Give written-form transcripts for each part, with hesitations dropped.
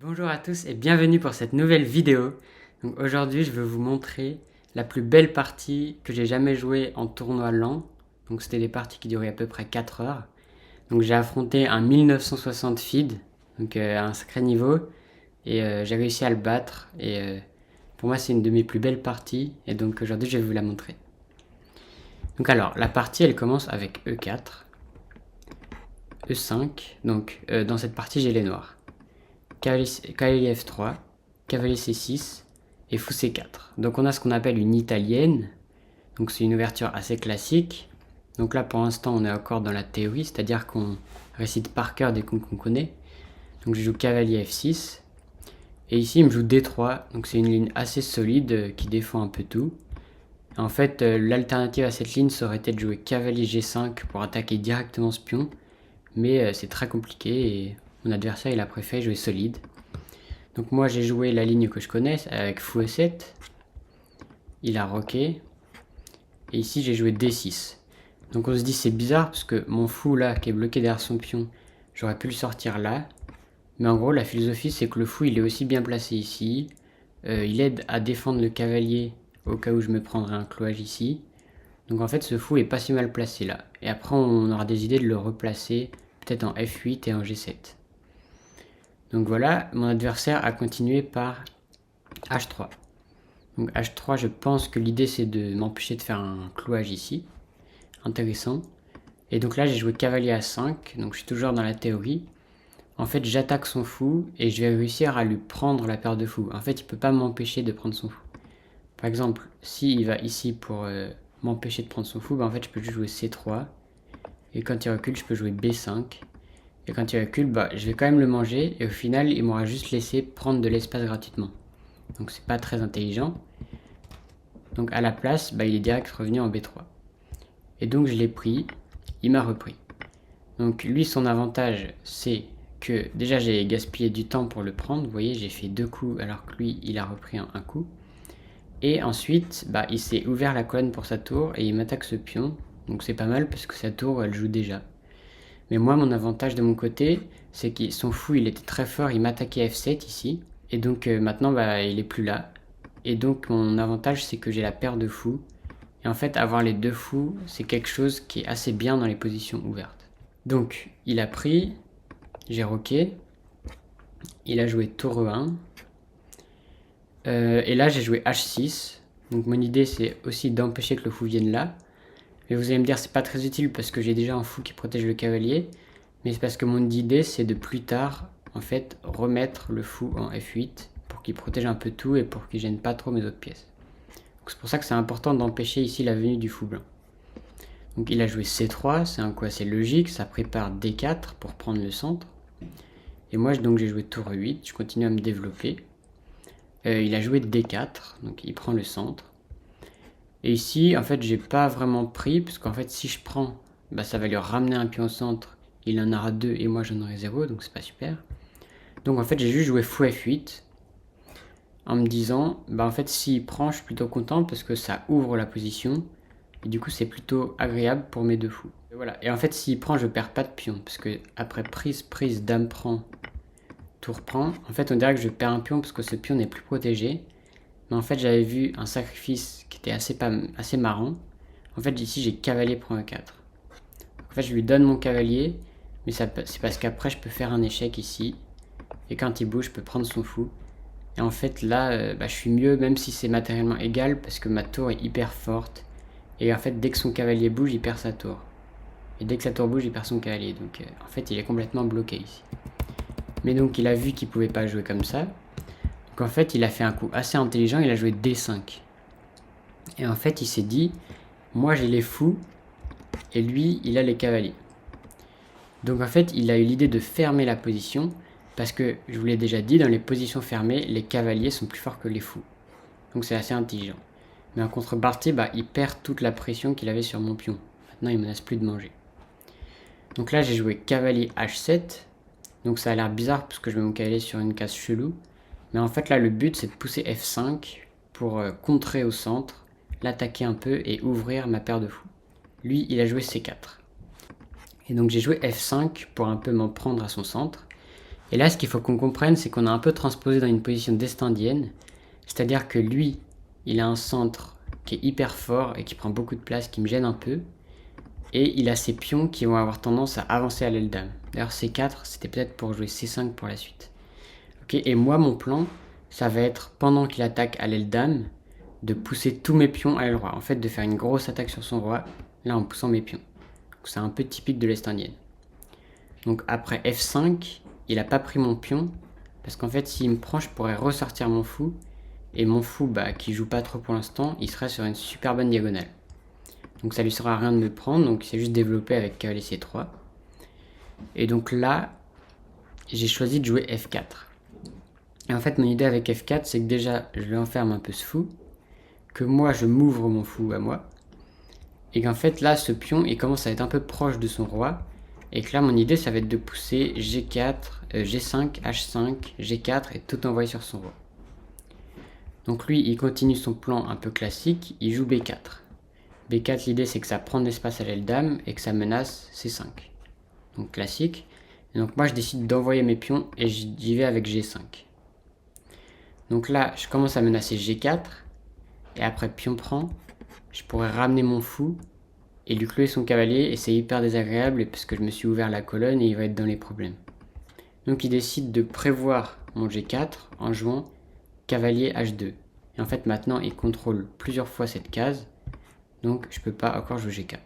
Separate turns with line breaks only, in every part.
Bonjour à tous et bienvenue pour cette nouvelle vidéo. Donc aujourd'hui je vais vous montrer la plus belle partie que j'ai jamais jouée en tournoi LAN. Donc c'était des parties qui duraient à peu près 4 heures. Donc j'ai affronté un 1960 feed, donc un sacré niveau. Et j'ai réussi à le battre. Et pour moi c'est une de mes plus belles parties. Et donc aujourd'hui je vais vous la montrer. Donc alors la partie elle commence avec E4, E5. Donc dans cette partie j'ai les noirs. Cavalier F3, cavalier C6 et fou C4. Donc on a ce qu'on appelle une italienne. Donc c'est une ouverture assez classique. Donc là pour l'instant on est encore dans la théorie, c'est-à-dire qu'on récite par cœur des coups qu'on connaît. Donc je joue cavalier F6. Et ici il me joue D3. Donc c'est une ligne assez solide qui défend un peu tout. En fait l'alternative à cette ligne ça aurait été de jouer cavalier G5 pour attaquer directement ce pion. Mais c'est très compliqué et mon adversaire il a préféré jouer solide. Donc moi j'ai joué la ligne que je connais avec fou E7. Il a roqué. Et ici j'ai joué D6. Donc on se dit c'est bizarre parce que mon fou là qui est bloqué derrière son pion, j'aurais pu le sortir là. Mais en gros la philosophie c'est que le fou il est aussi bien placé ici. Il aide à défendre le cavalier au cas où je me prendrais un cloage ici. Donc en fait ce fou est pas si mal placé là. Et après on aura des idées de le replacer peut-être en F8 et en G7. Donc voilà, mon adversaire a continué par H3. Donc H3, je pense que l'idée c'est de m'empêcher de faire un clouage ici. Intéressant. Et donc là j'ai joué cavalier A5, donc je suis toujours dans la théorie. En fait j'attaque son fou et je vais réussir à lui prendre la paire de fous. En fait il peut pas m'empêcher de prendre son fou. Par exemple, s'il va ici pour m'empêcher de prendre son fou, en fait je peux juste jouer C3. Et quand il recule, je peux jouer B5. Et quand il recule, je vais quand même le manger. Et au final, il m'aura juste laissé prendre de l'espace gratuitement. Donc c'est pas très intelligent. Donc à la place, il est direct revenu en B3. Et donc je l'ai pris. Il m'a repris. Donc lui, son avantage, c'est que déjà j'ai gaspillé du temps pour le prendre. Vous voyez, j'ai fait 2 coups alors que lui, il a repris un coup. Et ensuite, il s'est ouvert la colonne pour sa tour et il m'attaque ce pion. Donc c'est pas mal parce que sa tour, elle joue déjà. Mais moi, mon avantage de mon côté, c'est que son fou, il était très fort, il m'attaquait F7 ici. Et donc maintenant, il est plus là. Et donc mon avantage, c'est que j'ai la paire de fous. Et en fait, avoir les deux fous, c'est quelque chose qui est assez bien dans les positions ouvertes. Donc, il a pris, j'ai roqué. Il a joué tour E1. Et là, j'ai joué H6. Donc mon idée, c'est aussi d'empêcher que le fou vienne là. Mais vous allez me dire, c'est pas très utile parce que j'ai déjà un fou qui protège le cavalier. Mais c'est parce que mon idée, c'est de plus tard, en fait, remettre le fou en F8 pour qu'il protège un peu tout et pour qu'il gêne pas trop mes autres pièces. Donc c'est pour ça que c'est important d'empêcher ici la venue du fou blanc. Donc il a joué C3, c'est un coup assez logique, ça prépare D4 pour prendre le centre. Et moi, donc j'ai joué tour E8, je continue à me développer. Il a joué D4, donc il prend le centre. Et ici, en fait, j'ai pas vraiment pris, parce qu'en fait, si je prends, ça va lui ramener un pion au centre. Il en aura 2 et moi j'en aurai 0, donc c'est pas super. Donc en fait, j'ai juste joué fou F8 en me disant, en fait, s'il prend, je suis plutôt content parce que ça ouvre la position. Et du coup, c'est plutôt agréable pour mes deux fous. Et voilà. Et en fait, s'il prend, je perds pas de pion, parce que après prise, dame prend, tour prend. En fait, on dirait que je perds un pion parce que ce pion n'est plus protégé. Mais en fait, j'avais vu un sacrifice qui était assez marrant. En fait, ici, j'ai cavalier prend E4. En fait, je lui donne mon cavalier, mais c'est parce qu'après, je peux faire un échec ici. Et quand il bouge, je peux prendre son fou. Et en fait, là, je suis mieux, même si c'est matériellement égal, parce que ma tour est hyper forte. Et en fait, dès que son cavalier bouge, il perd sa tour. Et dès que sa tour bouge, il perd son cavalier. Donc, en fait, il est complètement bloqué ici. Mais donc, il a vu qu'il pouvait pas jouer comme ça. Donc, en fait, il a fait un coup assez intelligent, il a joué D5. Et en fait, il s'est dit, moi, j'ai les fous, et lui, il a les cavaliers. Donc en fait, il a eu l'idée de fermer la position, parce que, je vous l'ai déjà dit, dans les positions fermées, les cavaliers sont plus forts que les fous. Donc c'est assez intelligent. Mais en contrepartie, il perd toute la pression qu'il avait sur mon pion. Maintenant, il ne menace plus de manger. Donc là, j'ai joué cavalier H7. Donc ça a l'air bizarre, parce que je mets mon cavalier sur une case chelou. Mais en fait, là, le but, c'est de pousser F5 pour contrer au centre, l'attaquer un peu et ouvrir ma paire de fous. Lui, il a joué C4. Et donc j'ai joué F5 pour un peu m'en prendre à son centre. Et là, ce qu'il faut qu'on comprenne, c'est qu'on a un peu transposé dans une position d'estendienne. C'est-à-dire que lui, il a un centre qui est hyper fort et qui prend beaucoup de place, qui me gêne un peu. Et il a ses pions qui vont avoir tendance à avancer à l'aile dame. D'ailleurs, C4, c'était peut-être pour jouer C5 pour la suite. Ok, et moi, mon plan, ça va être, pendant qu'il attaque à l'aile dame, de pousser tous mes pions à l'aile roi. En fait, de faire une grosse attaque sur son roi, là, en poussant mes pions. C'est un peu typique de l'estendienne. Donc après F5, il a pas pris mon pion, parce qu'en fait, s'il me prend, je pourrais ressortir mon fou. Et mon fou, qui joue pas trop pour l'instant, il serait sur une super bonne diagonale. Donc ça lui sert à rien de me prendre, donc c'est juste développé avec cavalier C3. Et donc là, j'ai choisi de jouer F4. Et en fait, mon idée avec F4, c'est que déjà, je lui enferme un peu ce fou, que moi, je m'ouvre mon fou à moi, et qu'en fait, là, ce pion, il commence à être un peu proche de son roi, et que là, mon idée, ça va être de pousser G4, G5, H5, G4, et tout envoyer sur son roi. Donc lui, il continue son plan un peu classique, il joue B4. B4, l'idée, c'est que ça prend de l'espace à l'aile dame, et que ça menace C5. Donc classique. Et donc moi, je décide d'envoyer mes pions, et j'y vais avec G5. Donc là, je commence à menacer G4, et après pion prend, je pourrais ramener mon fou, et lui clouer son cavalier, et c'est hyper désagréable, parce que je me suis ouvert la colonne, et il va être dans les problèmes. Donc il décide de prévoir mon G4, en jouant cavalier H2. Et en fait, maintenant, il contrôle plusieurs fois cette case, donc je peux pas encore jouer G4.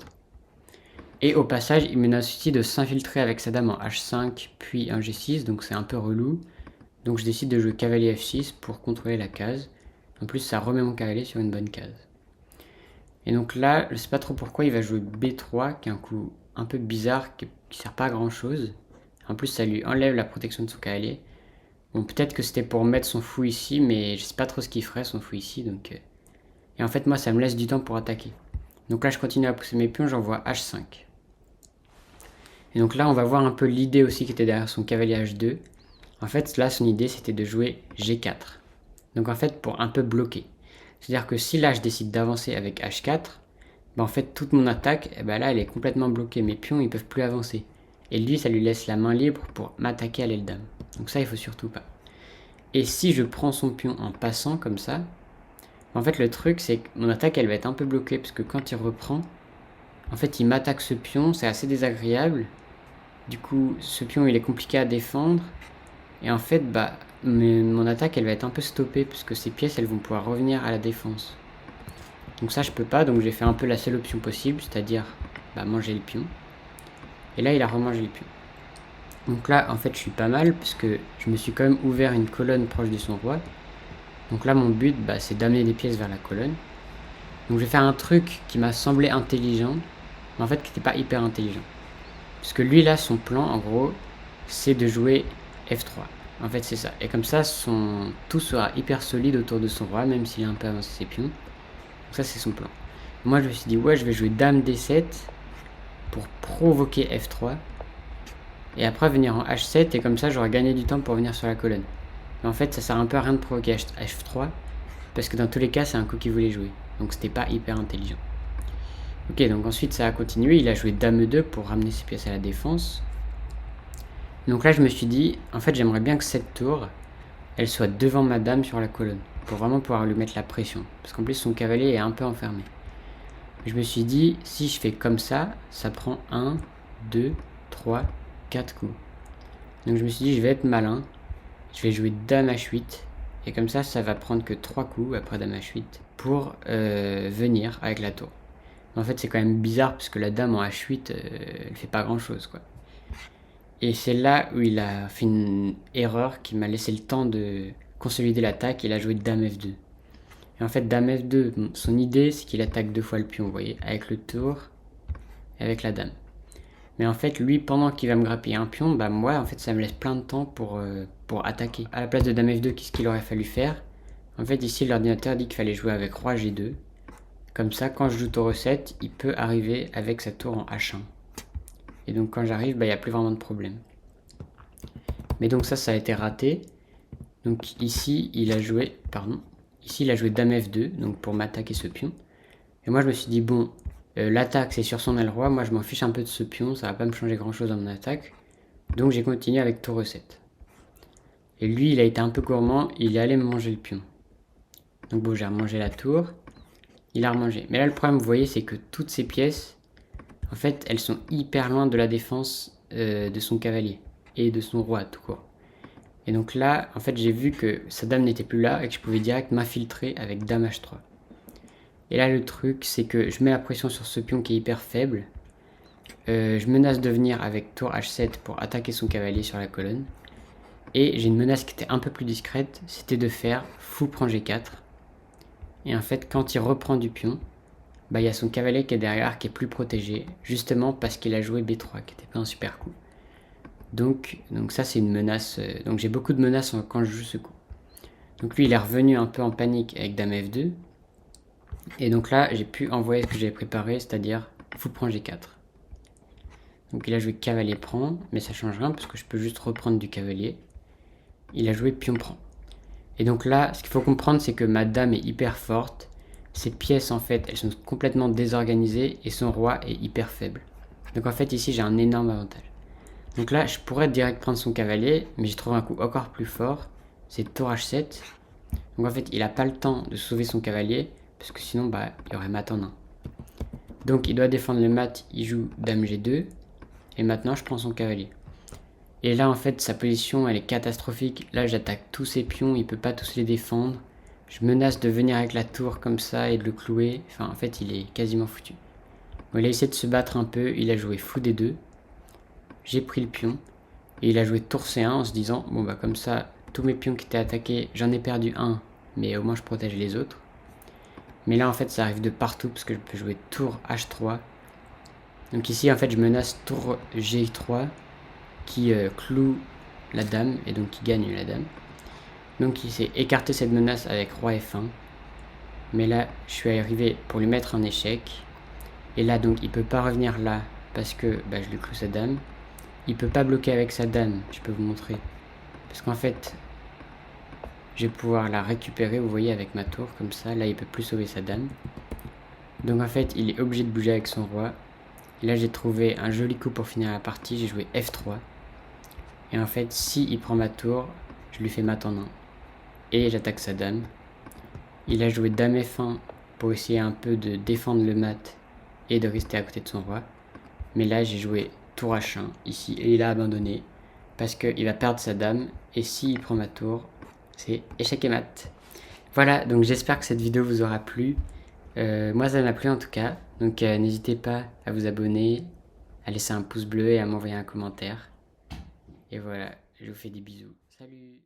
Et au passage, il menace aussi de s'infiltrer avec sa dame en H5, puis un G6, donc c'est un peu relou. Donc je décide de jouer cavalier F6 pour contrôler la case. En plus, ça remet mon cavalier sur une bonne case. Et donc là, je sais pas trop pourquoi, il va jouer B3, qui est un coup un peu bizarre, qui sert pas à grand chose. En plus, ça lui enlève la protection de son cavalier. Bon, peut-être que c'était pour mettre son fou ici, mais je sais pas trop ce qu'il ferait, son fou ici, donc... Et en fait, moi, ça me laisse du temps pour attaquer. Donc là, je continue à pousser mes pions, j'envoie H5. Et donc là, on va voir un peu l'idée aussi qui était derrière son cavalier H2. En fait, là, son idée, c'était de jouer G4. Donc en fait, pour un peu bloquer. C'est-à-dire que si là, je décide d'avancer avec H4, en fait, toute mon attaque, là, elle est complètement bloquée. Mes pions, ils peuvent plus avancer. Et lui, ça lui laisse la main libre pour m'attaquer à l'aile dame. Donc ça, il faut surtout pas. Et si je prends son pion en passant comme ça, en fait, le truc, c'est que mon attaque, elle va être un peu bloquée, parce que quand il reprend, en fait, il m'attaque ce pion, c'est assez désagréable. Du coup, ce pion, il est compliqué à défendre. Et en fait, mon attaque, elle va être un peu stoppée, puisque ces pièces, elles vont pouvoir revenir à la défense. Donc ça, je peux pas, donc j'ai fait un peu la seule option possible, c'est-à-dire manger le pion. Et là, il a remangé le pion. Donc là, en fait, je suis pas mal, puisque je me suis quand même ouvert une colonne proche de son roi. Donc là, mon but, c'est d'amener des pièces vers la colonne. Donc je vais faire un truc qui m'a semblé intelligent, mais en fait, qui n'était pas hyper intelligent. Puisque lui, là, son plan, en gros, c'est de jouer F3. En fait, c'est ça. Et comme ça, tout sera hyper solide autour de son roi, même s'il a un peu avancé ses pions. Donc ça, c'est son plan. Moi, je me suis dit, ouais, je vais jouer Dame D7 pour provoquer F3. Et après, venir en H7, et comme ça, j'aurai gagné du temps pour venir sur la colonne. Mais en fait, ça sert un peu à rien de provoquer F3, parce que dans tous les cas, c'est un coup qu'il voulait jouer. Donc c'était pas hyper intelligent. Ok, donc ensuite, ça a continué. Il a joué Dame E2 pour ramener ses pièces à la défense. Donc là, je me suis dit, en fait, j'aimerais bien que cette tour, elle soit devant ma dame sur la colonne, pour vraiment pouvoir lui mettre la pression. Parce qu'en plus, son cavalier est un peu enfermé. Je me suis dit, si je fais comme ça, ça prend 1, 2, 3, 4 coups. Donc je me suis dit, je vais être malin. Je vais jouer Dame H8. Et comme ça, ça va prendre que 3 coups après Dame H8 pour venir avec la tour. En fait, c'est quand même bizarre parce que la Dame en H8, elle fait pas grand chose, quoi. Et c'est là où il a fait une erreur qui m'a laissé le temps de consolider l'attaque. Il a joué Dame F2. Et en fait, Dame F2, son idée, c'est qu'il attaque 2 fois le pion, vous voyez, avec le tour et avec la Dame. Mais en fait, lui, pendant qu'il va me grappiller un pion, moi, en fait, ça me laisse plein de temps pour attaquer. À la place de Dame F2, qu'est-ce qu'il aurait fallu faire? En fait, ici, l'ordinateur dit qu'il fallait jouer avec Roi G2. Comme ça, quand je joue Tour E7, il peut arriver avec sa tour en H1. Et donc, quand j'arrive, il n'y a plus vraiment de problème. Mais donc ça a été raté. Donc ici, il a joué Dame F2, donc pour m'attaquer ce pion. Et moi, je me suis dit, bon, l'attaque, c'est sur son aile roi. Moi, je m'en fiche un peu de ce pion. Ça va pas me changer grand-chose dans mon attaque. Donc, j'ai continué avec Tour E7. Et lui, il a été un peu gourmand, il est allé me manger le pion. Donc bon, j'ai remangé la tour, il a remangé. Mais là, le problème, vous voyez, c'est que toutes ces pièces, en fait, elles sont hyper loin de la défense de son cavalier et de son roi, tout court. Et donc là, en fait, j'ai vu que sa dame n'était plus là et que je pouvais direct m'infiltrer avec dame H3. Et là, le truc, c'est que je mets la pression sur ce pion qui est hyper faible. Je menace de venir avec tour H7 pour attaquer son cavalier sur la colonne. Et j'ai une menace qui était un peu plus discrète, c'était de faire fou prend G4. Et en fait, quand il reprend du pion, bah, il y a son cavalier qui est derrière, qui est plus protégé, justement parce qu'il a joué B3, qui n'était pas un super coup. Donc ça, c'est une menace. Donc j'ai beaucoup de menaces quand je joue ce coup. Donc lui, il est revenu un peu en panique avec dame F2. Et donc là, j'ai pu envoyer ce que j'avais préparé, c'est-à-dire fou prend G4. Donc il a joué cavalier prend, mais ça change rien parce que je peux juste reprendre du cavalier. Il a joué pion prend. Et donc là, ce qu'il faut comprendre, c'est que ma dame est hyper forte. Ses pièces, en fait, elles sont complètement désorganisées et son roi est hyper faible. Donc en fait, ici, j'ai un énorme avantage. Donc là, je pourrais direct prendre son cavalier, mais j'ai trouvé un coup encore plus fort. C'est tour H7. Donc en fait, il n'a pas le temps de sauver son cavalier, parce que sinon, bah, il y aurait mat en 1. Donc il doit défendre le mat, il joue dame G2. Et maintenant, je prends son cavalier. Et là, en fait, sa position, elle est catastrophique. Là, j'attaque tous ses pions, il peut pas tous les défendre. Je menace de venir avec la tour comme ça et de le clouer. Enfin, en fait, il est quasiment foutu. Bon, il a essayé de se battre un peu, il a joué fou D2. J'ai pris le pion. Et il a joué tour C1 en se disant, bon bah comme ça, tous mes pions qui étaient attaqués, j'en ai perdu un, mais au moins je protège les autres. Mais là, en fait, ça arrive de partout parce que je peux jouer tour H3. Donc ici, en fait, je menace tour G3 qui cloue la dame et donc qui gagne la dame. Donc il s'est écarté cette menace avec roi F1. Mais là, je suis arrivé pour lui mettre un échec. Et là, donc, il peut pas revenir là parce que bah, je lui cloue sa dame. Il peut pas bloquer avec sa dame, je peux vous montrer. Parce qu'en fait, je vais pouvoir la récupérer, vous voyez, avec ma tour, comme ça. Là, il peut plus sauver sa dame. Donc en fait, il est obligé de bouger avec son roi. Et là, j'ai trouvé un joli coup pour finir la partie. J'ai joué F3. Et en fait, si il prend ma tour, je lui fais mat en 1. Et j'attaque sa dame. Il a joué dame F1 pour essayer un peu de défendre le mat et de rester à côté de son roi. Mais là, j'ai joué tour H1 ici et il a abandonné parce qu'il va perdre sa dame. Et s'il prend ma tour, c'est échec et mat. Voilà, donc j'espère que cette vidéo vous aura plu. Moi, ça m'a plu en tout cas. Donc n'hésitez pas à vous abonner, à laisser un pouce bleu et à m'envoyer un commentaire. Et voilà, je vous fais des bisous. Salut!